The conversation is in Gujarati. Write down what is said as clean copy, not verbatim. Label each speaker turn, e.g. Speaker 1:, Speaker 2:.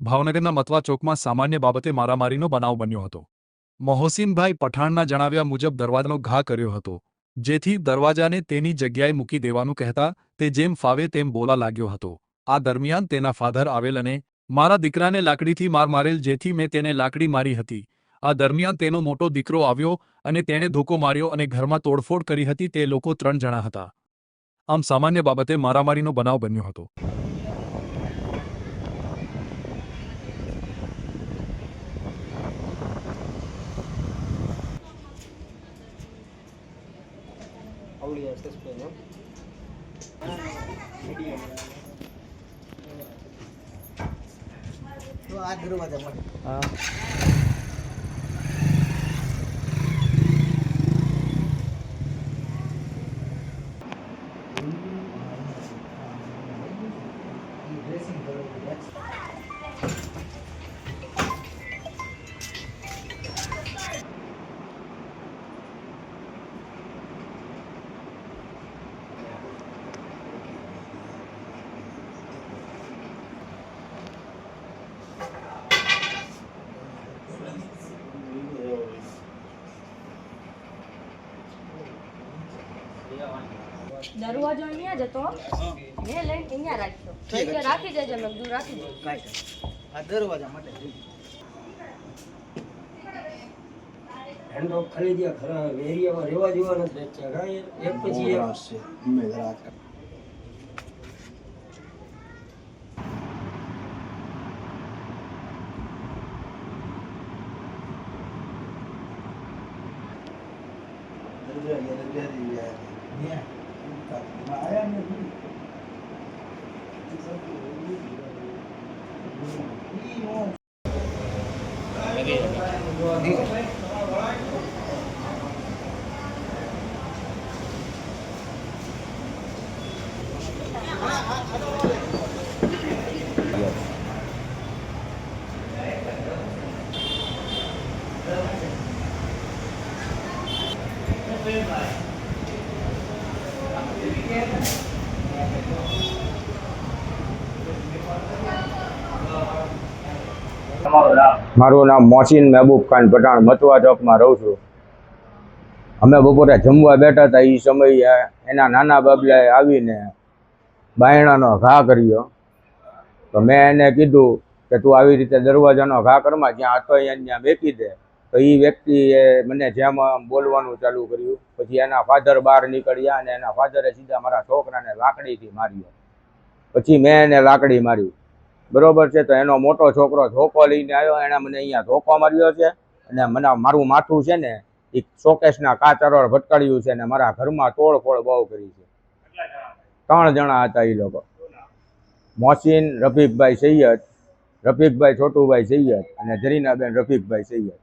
Speaker 1: ભાવનગરના મતવા ચોકમાં સામાન્ય બાબતે મારામારીનો બનાવ બન્યો હતો। મોહસીનભાઈ પઠાણના જણાવ્યા મુજબ દરવાજાનો ઘા કર્યો હતો, જેથી દરવાજાને તેની જગ્યાએ મૂકી દેવાનું કહેતા તે જેમ ફાવે તેમ બોલવા લાગ્યો હતો। આ દરમિયાન તેના ફાધર આવેલ અને મારા દીકરાને લાકડીથી માર મારેલ, જેથી મેં તેને લાકડી મારી હતી। આ દરમિયાન તેનો મોટો દીકરો આવ્યો અને તેણે ધોકો માર્યો અને ઘરમાં તોડફોડ કરી હતી। તે લોકો 3 જણા હતા। આમ સામાન્ય બાબતે મારામારીનો બનાવ બન્યો હતો।
Speaker 2: तो आ दरवाजा पर हां ड्रेसिंग करो
Speaker 3: दरवाजा અહીંયા જ હતો મેં લઈને અહીંયા રાખ્યો તો કે રાખી દેજે મેં દૂર રાખી દે
Speaker 2: કાઈ આ દરવાજા માટે
Speaker 4: હેન્ડો ખરીદ્યા ખરા એરિયામાં રહેવા જેવા નથી બેચ્યા કાંઈ એક પછી એક
Speaker 2: છે અમે જરા आया नहीं
Speaker 5: મારું નામ મોહસીન મહેબૂબ ખાન પઠાણ મતવા ચોકમાં રહું છું। અમે બપોરે જમવા બેઠા હતા, એ સમયે એના નાના બાબલાએ આવીને બાયણાનો ઘા કર્યો। તો મેં એને કીધું કે તું આવી રીતે દરવાજાનો ઘા કરમાં, જ્યાં હતો અહીંયા મેકી દે। તો એ વ્યક્તિએ મને જેમ બોલવાનું ચાલુ કર્યું। પછી એના ફાધર બહાર નીકળ્યા અને એના ફાધરે સીધા મારા છોકરાને લાકડીથી માર્યો। પછી મેં એને લાકડી મારી, બરોબર છે। તો એનો મોટો છોકરો ધોકો લઈને આવ્યો, એણે મને અહીંયા ધોકો માર્યો છે અને મારું માથું છે ને એ શોકેસના કાચ અરળ ભટકાડ્યું છે અને મારા ઘરમાં તોડફોડ બહુ કરી છે। 3 જણા હતા એ લોકો, મોહસીન રફીકભાઈ સૈયદ, રફીકભાઈ છોટુભાઈ સૈયદ અને જરીનાબેન રફીકભાઈ સૈયદ।